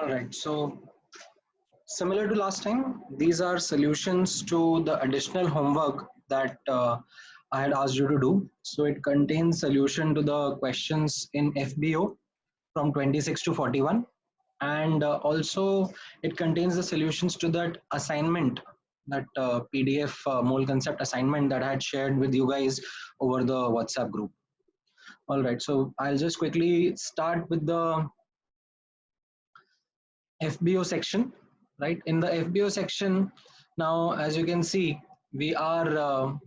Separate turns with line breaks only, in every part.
All right, so similar to last time, these are solutions to the additional homework that I had asked you to do. So it contains solution to the questions in FBO from 26 to 41, and also it contains the solutions to that assignment, that PDF mole concept assignment that I had shared with you guys over the WhatsApp group. All right, so I'll just quickly start with the FBO section. Right, in the FBO section, now as you can see, we are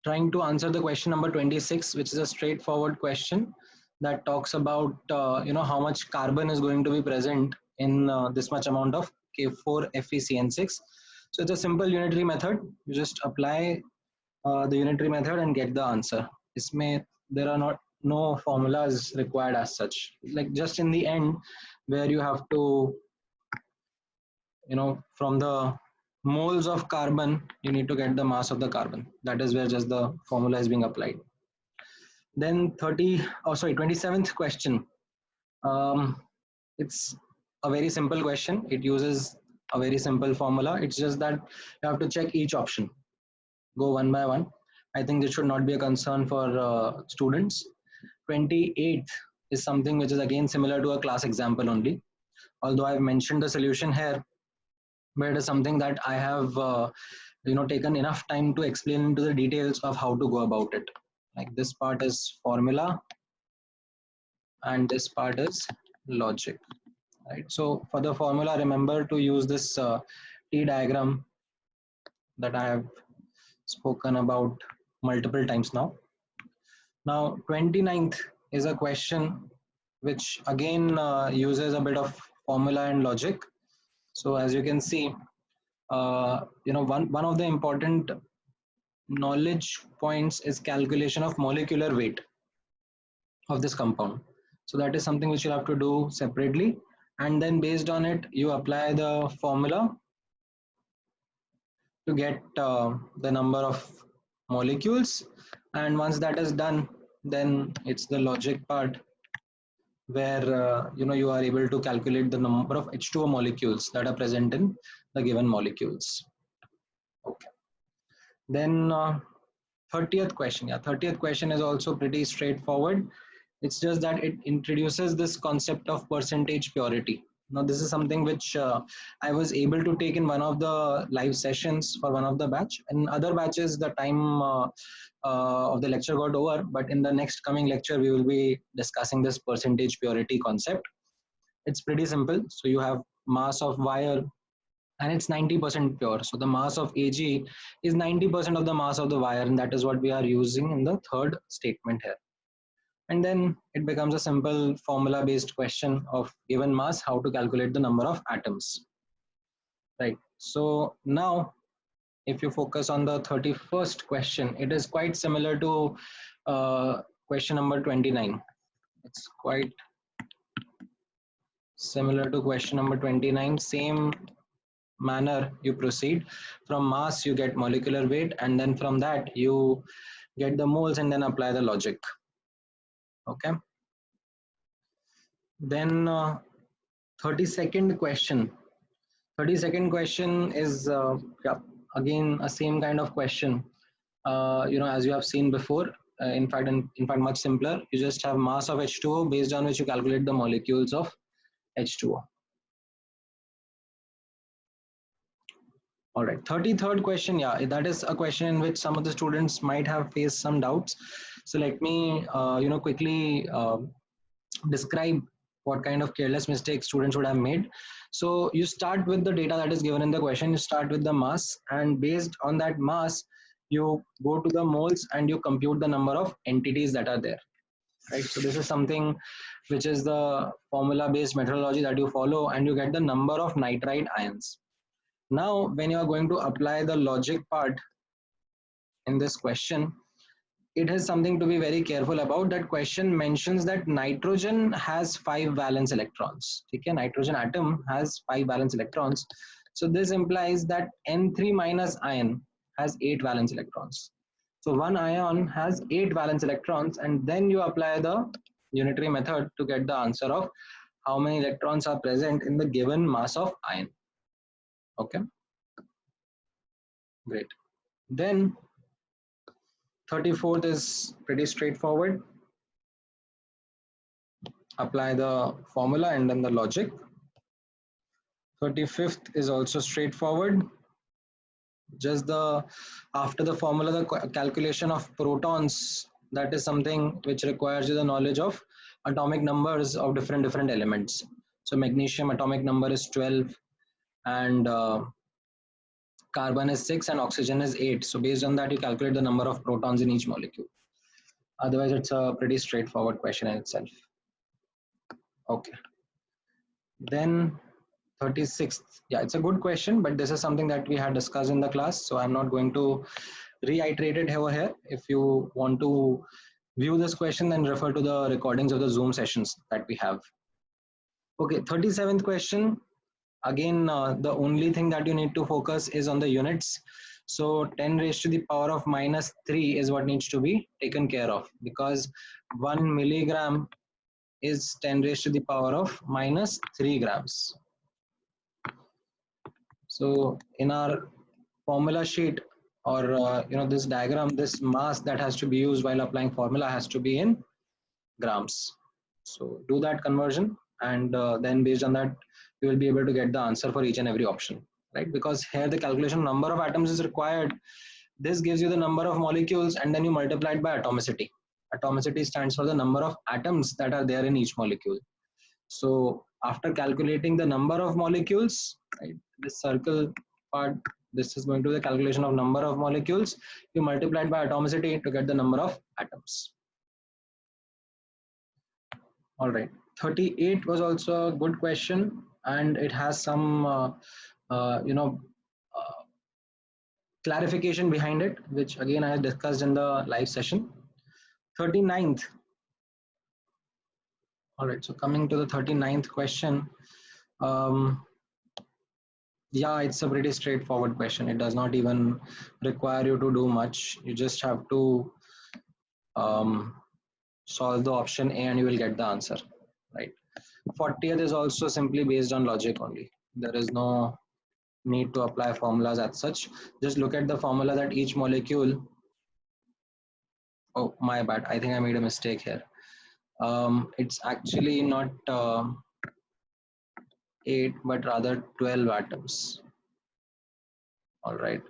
trying to answer the question number 26, which is a straightforward question that talks about how much carbon is going to be present in this much amount of K4 FeCN6. So it's a simple unitary method. You just apply the unitary method and get the answer. Isme there are not no formulas required as such. Like just in the end, where you have to, from the moles of carbon, you need to get the mass of the carbon. That is where just the formula is being applied. Then 27th question. It's a very simple question. It uses a very simple formula. It's just that you have to check each option. Go one by one. I think this should not be a concern for students. 28th is something which is again similar to a class example only. Although I've mentioned the solution here, but it is something that I have taken enough time to explain into the details of how to go about it. Like this part is formula and this part is logic, right? So for the formula, remember to use this T diagram that I have spoken about multiple times now. Now 29th is a question which again uses a bit of formula and logic. So as you can see, one of the important knowledge points is calculation of molecular weight of this compound. So that is something which you have to do separately, and then based on it you apply the formula to get the number of molecules, and once that is done, then it's the logic part where you are able to calculate the number of H2O molecules that are present in the given molecules. Okay. Then 30th question. Yeah, 30th question is also pretty straightforward. It's just that it introduces this concept of percentage purity. Now this is something which I was able to take in one of the live sessions for one of the batch. In other batches, the time of the lecture got over, but in the next coming lecture, we will be discussing this percentage purity concept. It's pretty simple. So you have mass of wire and it's 90% pure. So the mass of Ag is 90% of the mass of the wire, and that is what we are using in the third statement here. And then it becomes a simple formula based question of given mass, how to calculate the number of atoms. Right. So now if you focus on the 31st question, it is quite similar to question number 29. It's quite similar to question number 29. Same manner you proceed. From mass you get molecular weight, and then from that you get the moles and then apply the logic. Okay. Then 32nd question. 32nd question is again a same kind of question. As you have seen before. In fact, much simpler. You just have mass of H2O based on which you calculate the molecules of H2O. All right, 33rd question. Yeah, that is a question in which some of the students might have faced some doubts. So let me, quickly describe what kind of careless mistakes students would have made. So you start with the data that is given in the question. You start with the mass, and based on that mass, you go to the moles and you compute the number of entities that are there. Right. So this is something which is the formula-based methodology that you follow, and you get the number of nitride ions. Now, when you are going to apply the logic part in this question, it has something to be very careful about. That question mentions that nitrogen has 5 valence electrons. Okay, nitrogen atom has 5 valence electrons. So this implies that N3 minus ion has 8 valence electrons. So one ion has 8 valence electrons, and then you apply the unitary method to get the answer of how many electrons are present in the given mass of iron. Okay, great. Then 34th is pretty straightforward. Apply the formula and then the logic. 35th is also straightforward. Just the after the formula, the calculation of protons, that is something which requires you the knowledge of atomic numbers of different elements. So magnesium atomic number is 12, and carbon is 6, and oxygen is 8. So based on that, you calculate the number of protons in each molecule. Otherwise, it's a pretty straightforward question in itself. Okay. Then 36th. Yeah, it's a good question, but this is something that we had discussed in the class, so I'm not going to reiterate it over here. If you want to view this question, then refer to the recordings of the Zoom sessions that we have. Okay, 37th question. Again, the only thing that you need to focus is on the units. So 10 raised to the power of minus 3 is what needs to be taken care of, because 1 milligram is 10 raised to the power of minus 3 grams. So in our formula sheet, or this diagram, this mass that has to be used while applying formula has to be in grams. So do that conversion, and then based on that, you will be able to get the answer for each and every option, right? Because here the calculation number of atoms is required. This gives you the number of molecules, and then you multiply it by atomicity. Atomicity stands for the number of atoms that are there in each molecule. So after calculating the number of molecules, right, this circle part, this is going to be the calculation of number of molecules. You multiply it by atomicity to get the number of atoms. All right, 38 was also a good question, and it has some clarification behind it, which again I discussed in the live session. 39th. All right, so coming to the 39th question. Yeah, it's a pretty straightforward question. It does not even require you to do much. You just have to solve the option A and you will get the answer, right? 40th is also simply based on logic only. There is no need to apply formulas as such. Just look at the formula that each molecule. Oh, my bad. I think I made a mistake here. It's actually not 8, but rather 12 atoms. All right.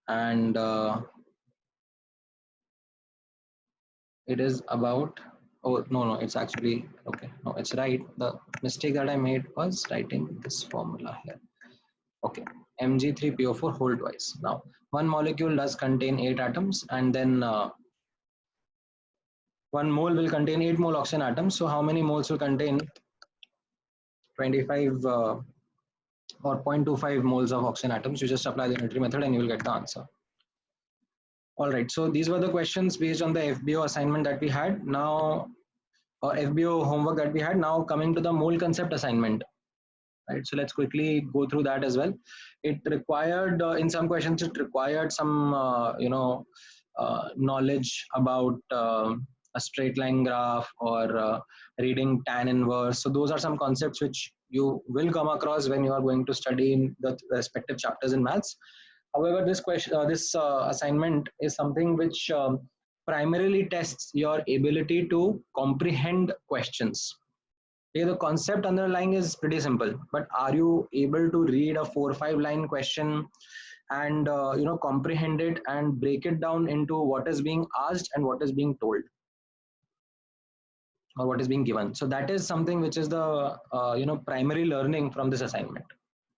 And it is about, oh, no, it's actually, okay. No, it's right. The mistake that I made was writing this formula here. Okay, Mg3PO4 whole twice. Now, one molecule does contain 8 atoms, and then 1 mole will contain 8 mole oxygen atoms. So how many moles will contain 25 or 0.25 moles of oxygen atoms? You just apply the unitary method and you will get the answer. All right, so these were the questions based on the FBO assignment that we had. Now, or FBO homework that we had. Now coming to the mole concept assignment. Right, so let's quickly go through that as well. It required, in some questions, it required some, knowledge about a straight line graph, or reading tan inverse. So those are some concepts which you will come across when you are going to study in the respective chapters in maths. However, this question, assignment is something which primarily tests your ability to comprehend questions. Okay, the concept underlying is pretty simple, but are you able to read a 4 or 5 line question and comprehend it and break it down into what is being asked and what is being told, or what is being given? So that is something which is the primary learning from this assignment.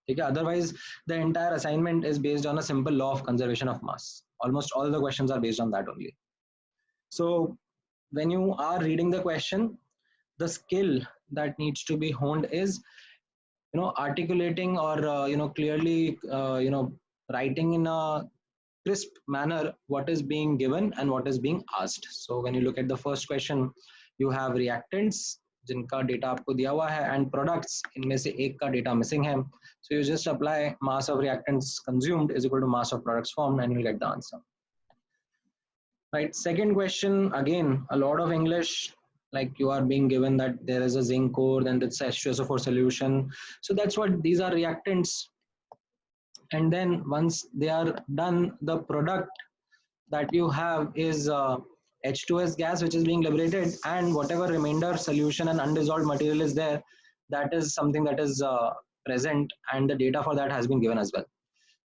Okay, otherwise the entire assignment is based on a simple law of conservation of mass. Almost all the questions are based on that only. So when you are reading the question, the skill that needs to be honed is articulating, or clearly writing in a crisp manner what is being given and what is being asked. So when you look at the first question, you have reactants जिनका data आपको दिया हुआ है and products, इनमें से एक का data missing है. So you just apply mass of reactants consumed is equal to mass of products formed and you'll get the answer. Right, second question, again a lot of English, like you are being given that there is a zinc core, then it's H2SO4 solution. So that's what these are reactants. And then once they are done, the product that you have is H2S gas, which is being liberated, and whatever remainder solution and undissolved material is there, that is something that is present, and the data for that has been given as well.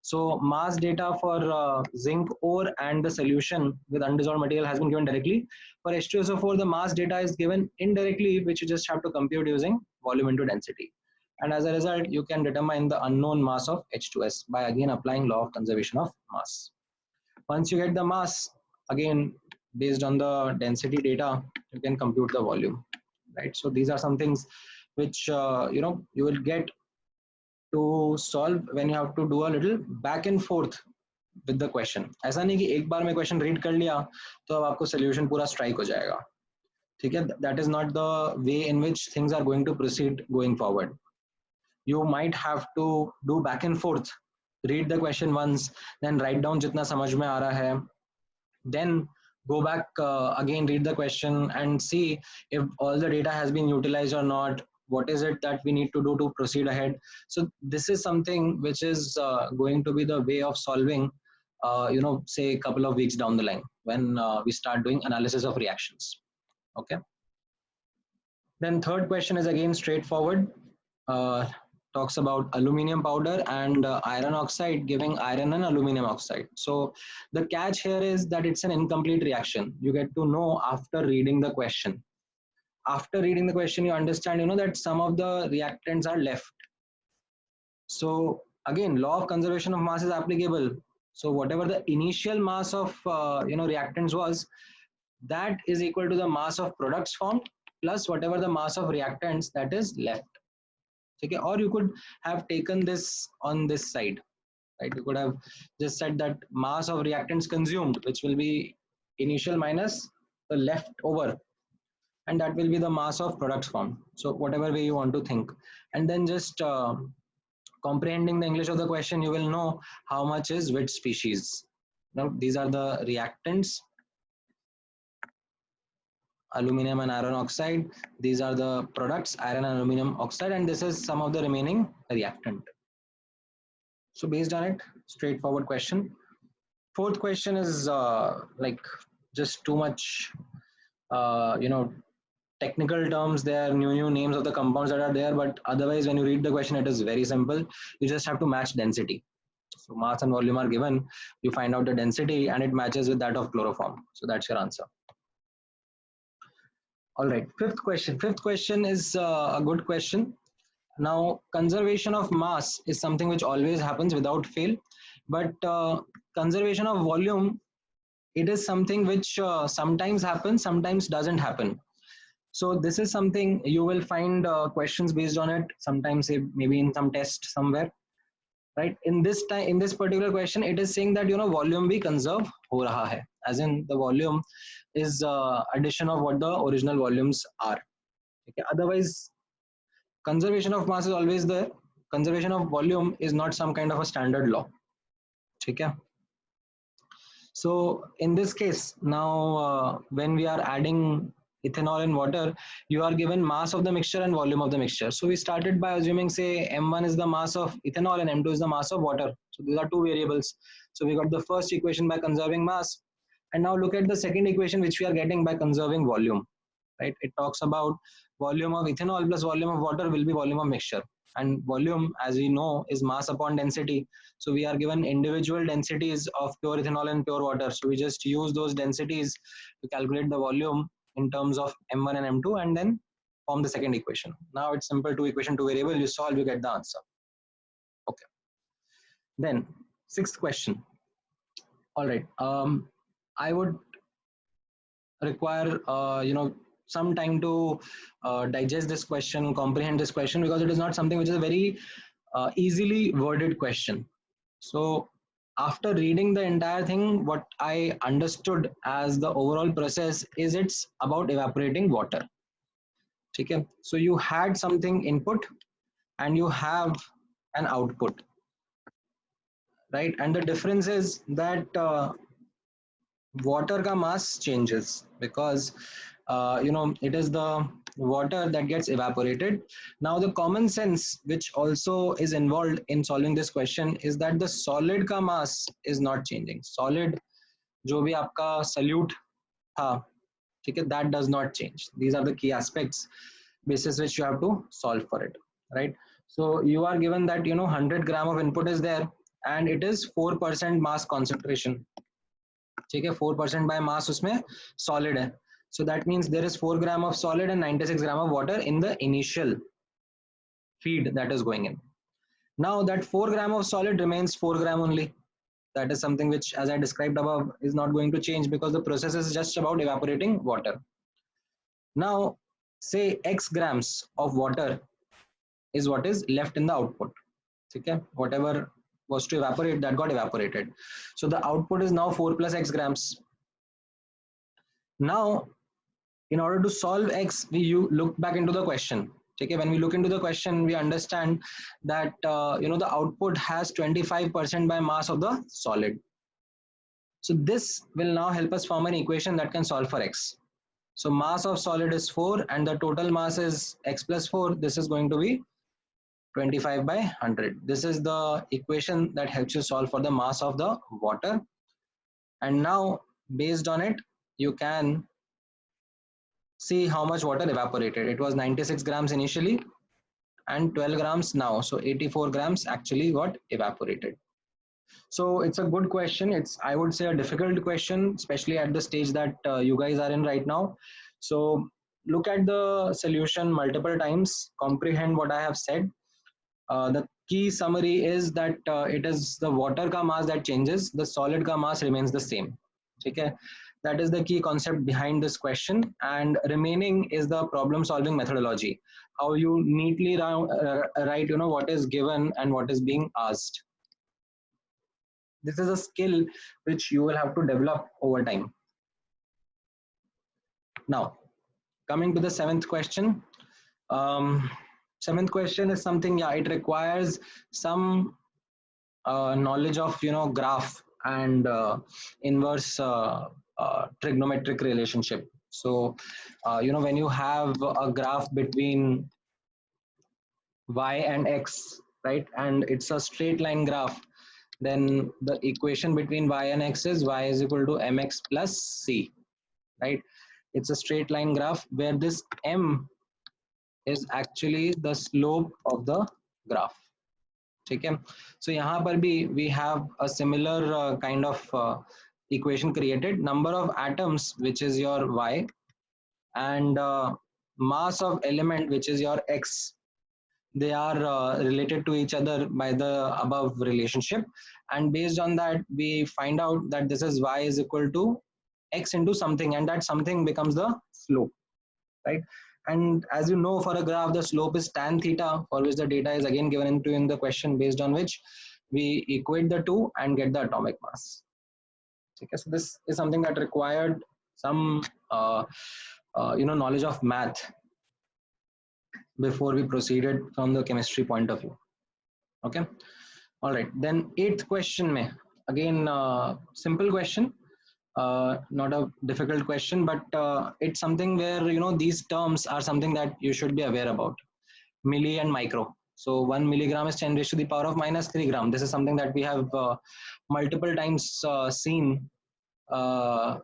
So mass data for zinc ore and the solution with undissolved material has been given directly. For H2SO4, the mass data is given indirectly, which you just have to compute using volume into density. And as a result, you can determine the unknown mass of H2S by again applying law of conservation of mass. Once you get the mass, again, based on the density data, you can compute the volume, right? So these are some things which, you will get to solve when you have to do a little back and forth with the question. ऐसा नहीं कि एक बार में question read कर लिया तो अब आपको solution पूरा strike हो जाएगा, ठीक है? That is not the way in which things are going to proceed going forward. You might have to do back and forth, read the question once, then write down जितना समझ में आ रहा है, then go back again, read the question and see if all the data has been utilized or not, what is it that we need to do to proceed ahead. So this is something which is going to be the way of solving, say a couple of weeks down the line when we start doing analysis of reactions. Okay, then third question is again straightforward. Talks about aluminum powder and iron oxide giving iron and aluminum oxide. So the catch here is that it's an incomplete reaction. You get to know after reading the question. After reading the question, you understand, that some of the reactants are left. So again, law of conservation of mass is applicable. So whatever the initial mass of reactants was, that is equal to the mass of products formed plus whatever the mass of reactants that is left. Okay, or you could have taken this on this side, right? You could have just said that mass of reactants consumed, which will be initial minus the leftover, and that will be the mass of products formed. So whatever way you want to think, and then just comprehending the English of the question, you will know how much is which species. Now these are the reactants, aluminum and iron oxide. These are the products, iron and aluminum oxide, and this is some of the remaining reactant. So based on it, straightforward question. Fourth question is like just too much, technical terms. There are new names of the compounds that are there, but otherwise when you read the question, it is very simple. You just have to match density. So mass and volume are given, you find out the density and it matches with that of chloroform. So that's your answer. All right, fifth question is a good question. Now conservation of mass is something which always happens without fail, but conservation of volume, it is something which sometimes happens, sometimes doesn't happen. So this is something you will find questions based on it sometimes, maybe in some test somewhere, right? In this particular question, it is saying that volume bhi conserve ho raha hai, as in the volume is addition of what the original volumes are. Okay? Otherwise, conservation of mass is always there. Conservation of volume is not some kind of a standard law. Okay? So in this case, now when we are adding ethanol and water, you are given mass of the mixture and volume of the mixture. So we started by assuming, say, M1 is the mass of ethanol and M2 is the mass of water. So these are two variables. So we got the first equation by conserving mass. And now look at the second equation which we are getting by conserving volume, right? It talks about volume of ethanol plus volume of water will be volume of mixture. And volume, as we know, is mass upon density. So we are given individual densities of pure ethanol and pure water. So we just use those densities to calculate the volume in terms of M1 and M2 and then form the second equation. Now it's simple, two equation, two variable, you solve, you get the answer. Okay. Then sixth question. All right. I would require, some time to digest this question, comprehend this question, because it is not something which is a very easily worded question. So after reading the entire thing, what I understood as the overall process is it's about evaporating water. Okay? So you had something input and you have an output, right? And the difference is that water ka mass changes because it is the water that gets evaporated. Now the common sense which also is involved in solving this question is that the solid का mass is not changing. Solid जो भी आपका solute था, ठीक है, that does not change. These are the key aspects basis which you have to solve for it, right? So you are given that 100 gram of input is there and it is 4% mass concentration, ठीक है, 4% by mass उसमें solid है. So that means there is 4 gram of solid and 96 gram of water in the initial feed that is going in. Now that 4 gram of solid remains 4 gram only. That is something which, as I described above, is not going to change because the process is just about evaporating water. Now say x grams of water is what is left in the output. Okay, whatever was to evaporate, that got evaporated. So the output is now 4 plus x grams. Now in order to solve x, you look back into the question. Okay, when we look into the question, we understand that the output has 25% by mass of the solid. So this will now help us form an equation that can solve for x. So mass of solid is 4 and the total mass is x plus 4. This is going to be 25 by 100. This is the equation that helps you solve for the mass of the water. And now based on it, you can see how much water evaporated. It was 96 grams initially and 12 grams now. So 84 grams actually got evaporated. So it's a good question. It's, I would say, a difficult question, especially at the stage that you guys are in right now. So look at the solution multiple times, comprehend what I have said. The key summary is that it is the water ka mass that changes, the solid ka mass remains the same. Okay? That is the key concept behind this question, and remaining is the problem solving methodology, how you neatly write what is given and what is being asked. This is a skill which you will have to develop over time. Now coming to the seventh question. Seventh question is something, it requires some knowledge of graph and inverse trigonometric relationship. So when you have a graph between y and x, right, and it's a straight line graph, then the equation between y and x is y is equal to mx plus c, right? It's a straight line graph where this m is actually the slope of the graph. Okay, so यहाँ पर भी we have a similar kind of equation created. Number of atoms, which is your y, and mass of element, which is your x, they are related to each other by the above relationship, and based on that we find out that this is y is equal to x into something, and that something becomes the slope, right? And as you know, for a graph, the slope is tan theta, for which the data is again given in the question, based on which we equate the two and get the atomic mass. Okay, so this is something that required some knowledge of math before we proceeded from the chemistry point of view. Okay, all right, then eighth question mein, again simple question, not a difficult question, but it's something where these terms are something that you should be aware about. Milli and micro. So 1 milligram is 10 raised to the power of minus 3 gram. This is something that we have multiple times seen while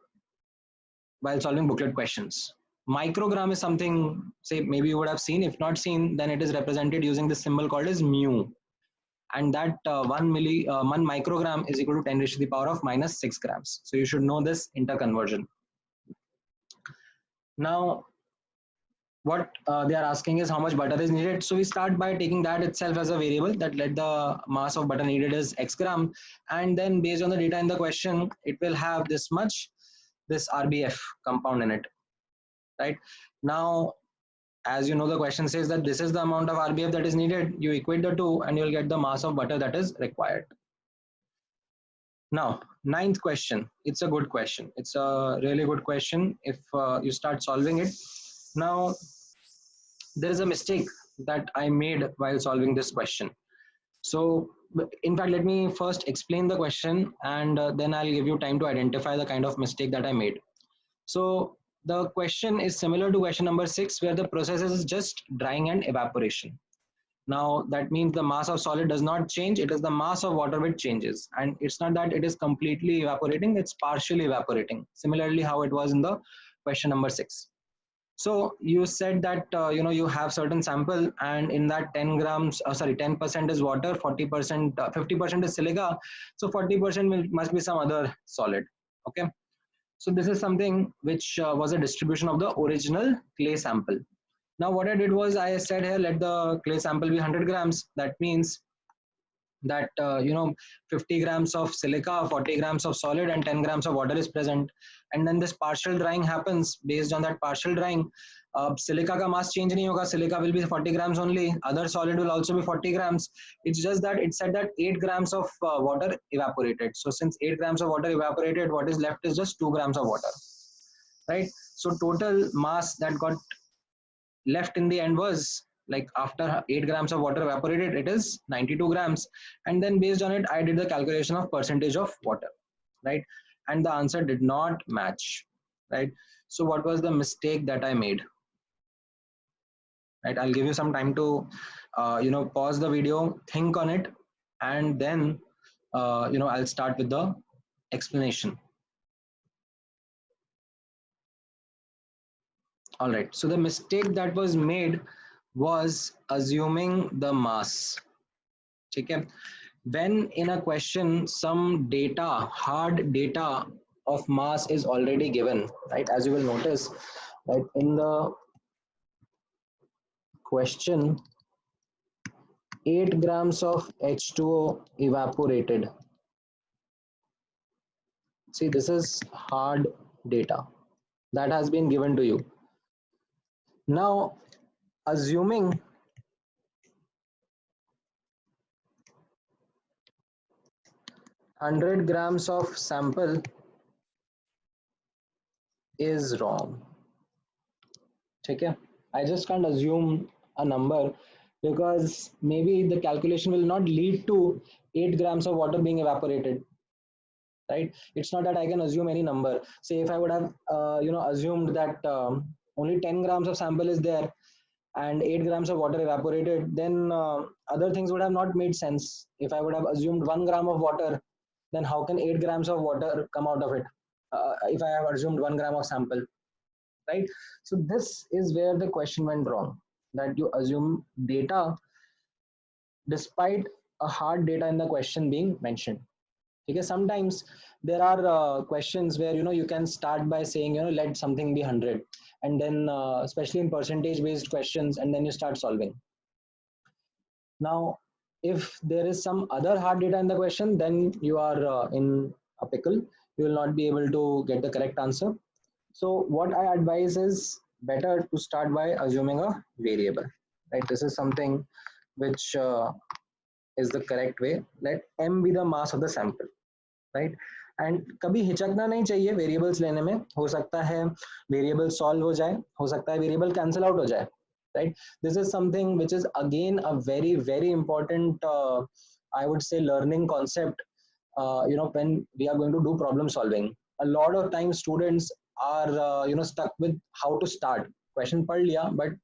solving booklet questions. Microgram is something, say, maybe you would have seen. If not seen, then it is represented using this symbol called as mu. And that 1 microgram is equal to 10 raised to the power of minus 6 grams. So you should know this interconversion. Now, what they are asking is how much butter is needed. So we start by taking that itself as a variable, that let the mass of butter needed is x gram, and then based on the data in the question, it will have this much, this RBF compound in it, right? Now, as you know, the question says that this is the amount of RBF that is needed. You equate the two and you will get the mass of butter that is required. Now, ninth question. It's a good question. It's a really good question if you start solving it. Now, there is a mistake that I made while solving this question. So, in fact, let me first explain the question, and then I'll give you time to identify the kind of mistake that I made. So, the question is similar to question number 6, where the process is just drying and evaporation. Now that means the mass of solid does not change, it is the mass of water which changes. And it's not that it is completely evaporating, it's partially evaporating. Similarly, how it was in the question number 6. So you said that you have certain sample, and in that 10 grams, 10% is water, 40%, 50% is silica. So 40% must be some other solid. Okay. So this is something which was a distribution of the original clay sample. Now what I did was I said here, let the clay sample be 100 grams. That means that 50 grams of silica, 40 grams of solid, and 10 grams of water is present. And then this partial drying happens. Based on that partial drying, silica ka mass change nahi hoga, silica will be 40 grams only, other solid will also be 40 grams. It's just that it said that 8 grams of water evaporated. So since 8 grams of water evaporated, what is left is just 2 grams of water, right? So total mass that got left in the end was, like, after 8 grams of water evaporated, it is 92 grams. And then based on it, I did the calculation of percentage of water, right? And the answer did not match, right? So what was the mistake that I made, right? I'll give you some time to pause the video, think on it, and then I'll start with the explanation. All right, so the mistake that was made was assuming the mass. Okay. When in a question some data, hard data of mass is already given, right? As you will notice, right, in the question, 8 grams of H2O evaporated. See, this is hard data that has been given to you. Now, assuming 100 grams of sample is wrong. Okay, I just can't assume a number because maybe the calculation will not lead to 8 grams of water being evaporated, right? It's not that I can assume any number. Say if I would have assumed that only 10 grams of sample is there and 8 grams of water evaporated, then other things would have not made sense. If I would have assumed 1 gram of water, then how can 8 grams of water come out of it if I have assumed 1 gram of sample, right? So this is where the question went wrong, that you assume data despite a hard data in the question being mentioned. Okay, sometimes there are questions where you can start by saying let something be 100, and then especially in percentage based questions, and then you start solving. Now if there is some other hard data in the question, then you are in a pickle. You will not be able to get the correct answer. So what I advise is better to start by assuming a variable, right? This is something which is the correct way. Let m be the mass of the sample, right? And कभी हिचकना नहीं चाहिए variables लेने में. हो सकता है variable solve हो जाए, हो सकता है वेरिएबल कैंसिल आउट हो जाए, right? This is something which is again a very very important I would say learning concept when we are going to do problem solving. A lot of times students are stuck with how to start. Question पढ़ लिया but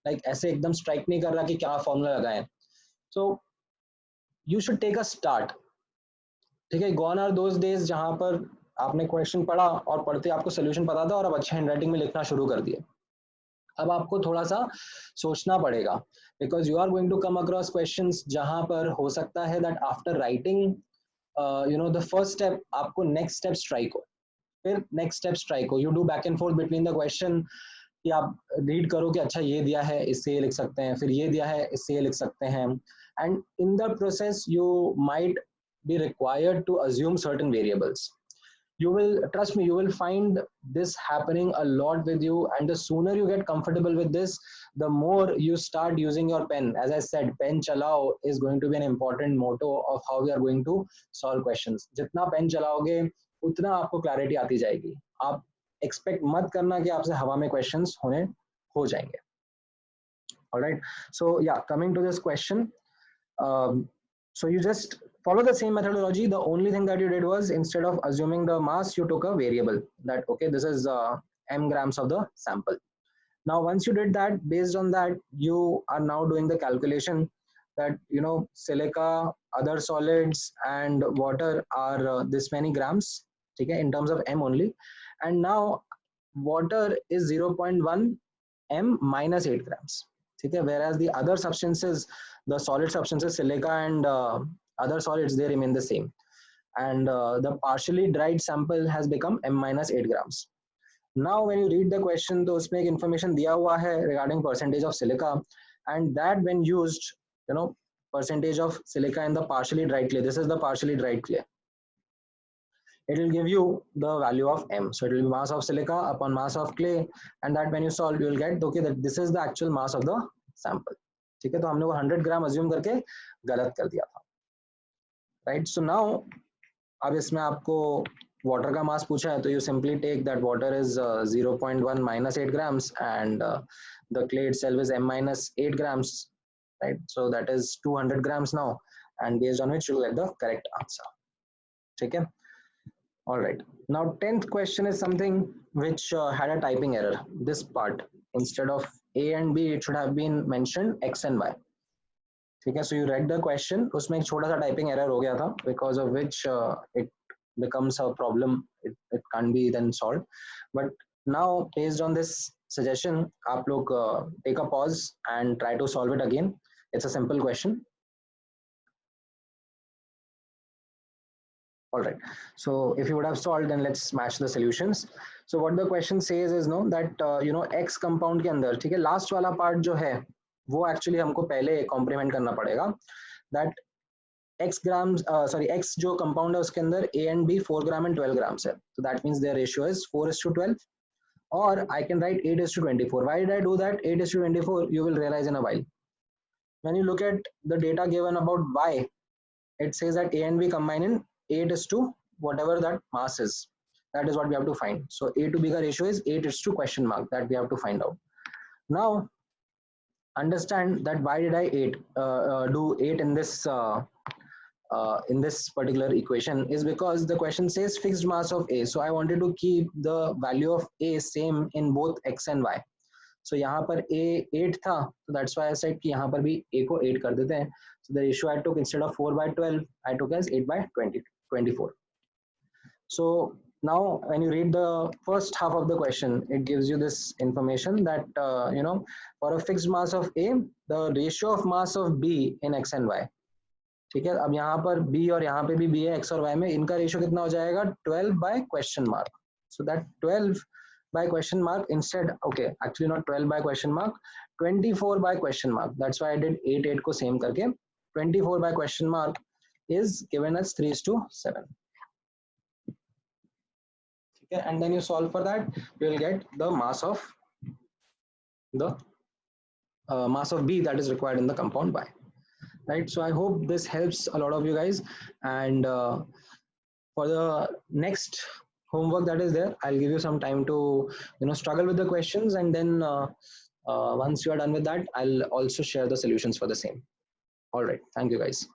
like ऐसे एकदम strike नहीं कर रहा कि क्या formula लगाएं. So you should take a start. ठीक है, gone are those days जहां पर आपने क्वेश्चन पढ़ा और पढ़ते आपको सोल्यूशन पता था और अब अच्छे हैंडराइटिंग में लिखना शुरू कर दिए. अब आपको थोड़ा सा सोचना पड़ेगा because you are going to come across questions जहां पर हो सकता है that after writing the first step आपको नेक्स्ट स्टेप स्ट्राइक हो, फिर नेक्स्ट स्टेप स्ट्राइक हो. You do back and forth between the question कि आप रीड करो कि अच्छा ये दिया है इससे ये लिख सकते हैं, फिर ये दिया है इससे ये लिख सकते हैं, and in the process you might be required to assume certain variables. You will, trust me, you will find this happening a lot with you, and the sooner you get comfortable with this, the more you start using your pen. As I said, pen chalao is going to be an important motto of how we are going to solve questions. जितना pen चलाओगे उतना आपको clarity आती जाएगी. आप expect मत करना कि आपसे हवा में questions होने हो जाएंगे. All right, so yeah, coming to this question, so you just follow the same methodology. The only thing that you did was instead of assuming the mass, you took a variable that okay, this is m grams of the sample. Now once you did that, based on that you are now doing the calculation that silica, other solids and water are this many grams, okay, in terms of m only. And now water is 0.1 m minus 8 grams, okay, whereas the other substances, the solid substances, silica and other solids, they remain the same. And the partially dried sample has become m minus 8 grams. Now when you read the question, तो उसमें एक information दिया हुआ है regarding percentage of silica, and that when used, percentage of silica in the partially dried clay, this is the partially dried clay, it will give you the value of m. So it will be mass of silica upon mass of clay, and that when you solve, you will get, okay, that this is the actual mass of the sample. ठीक है, तो हमने वो 100 ग्राम assume करके गलत कर दिया था, right? So now अब इसमें आपको water का mass पूछा है, तो you simply take that water is 0.1 minus 8 grams and the clay itself is m minus 8 grams, right? So that is 200 grams now, and based on which you will get the correct answer. Okay. All right. Now 10th question is something which had a typing error. This part, instead of A and B, it should have been mentioned X and Y. Okay, so you read the question, उसमें एक छोटा सा typing error हो गया था, because of which it becomes a problem. It can't be then solved. But now, based on this suggestion, आप लोग take a pause and try to solve it again. It's a simple question. All right, so if you would have solved, then let's smash the solutions. So what the question says is that X compound के अंदर, ठीक है, last वाला part जो है वो actually हमको पहले complement करना पड़ेगा, that X grams, X जो compound है उसके अंदर A and B 4 gram and 12 grams है, so that means their ratio is 4:12, or I can write 8:24. Why did I do that? 8:24 you will realize in a while. When you look at the data given about Y, it says that A and B combine in 8:, whatever that mass is. That is what we have to find. So A to B ka ratio is 8:, that we have to find out. Now understand that why did I do 8 in this particular equation is because the question says fixed mass of A. So I wanted to keep the value of A same in both X and Y. So यहाँ पर A 8 था, so that's why I said कि यहाँ पर भी A को 8 कर देते हैं. So the ratio I took, instead of 4/12, I took as 8/24. So now when you read the first half of the question, it gives you this information that for a fixed mass of A, the ratio of mass of B in X and Y. ठीक है, अब यहाँ पर B और यहाँ पे भी B है, X और Y में, इनका रेशियो कितना हो जाएगा? 12/? So that 12/? instead, okay, actually not 12/? 24/? That's why I did 8 को same करके 24/? is given as 3:7. Okay, and then you solve for that, you will get the mass of B that is required in the compound Y. Right, so I hope this helps a lot of you guys, and for the next homework that is there, I'll give you some time to struggle with the questions, and then once you are done with that, I'll also share the solutions for the same. All right, thank you guys.